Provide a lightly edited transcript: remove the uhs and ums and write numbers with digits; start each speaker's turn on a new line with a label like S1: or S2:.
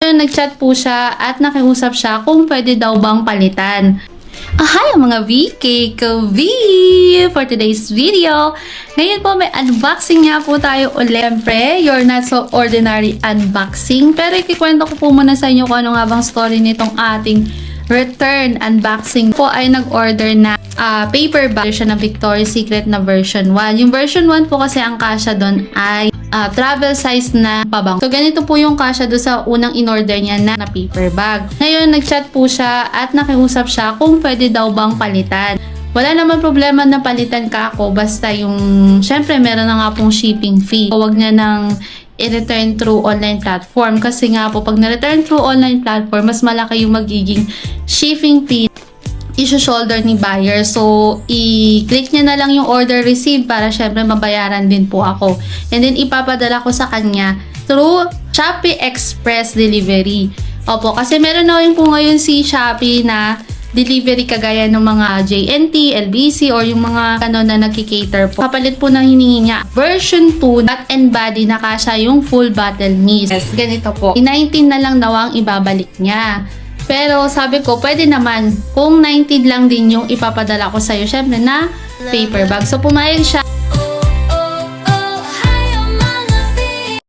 S1: Ngayon, nag-chat po siya at nakiusap siya kung pwede daw bang palitan. Hi mga VK ko V! For today's video, ngayon po may unboxing nga po tayo ulit. Siyempre, your not so ordinary unboxing. Pero ikikwento ko po muna sa inyo kung ano nga bang story nitong ating return unboxing. Po ay nag-order na paper bag version ng Victoria's Secret na version 1. Yung version 1 po kasi ang kasya doon ay travel size na pabang. So, ganito po yung kasya doon sa unang in-order niya na paper bag. Ngayon, nag-chat po siya at nakiusap siya kung pwede daw bang palitan. Wala naman problema na palitan ka ako, basta yung, syempre, meron na nga pong shipping fee. Huwag niya nang i-return through online platform. Kasi nga po, pag na-return through online platform, mas malaki yung magiging shipping fee i-shoulder ni buyer. So, i-click niya na lang yung order receive para syempre mabayaran din po ako. And then, ipapadala ko sa kanya through Shopee Express Delivery. Opo, kasi meron na rin po ngayon si Shopee na delivery kagaya ng mga JNT, LBC, or yung mga ano na nagki-cater po. Kapalit po ng hiningi niya. Version 2, not and body, nakasya yung full bottle mist. Yes, ganito po. 19 na lang daw ang ibabalik niya. Pero sabi ko, pwede naman kung 19 lang din yung ipapadala ko sa'yo, syempre na paper bag. So pumayag siya.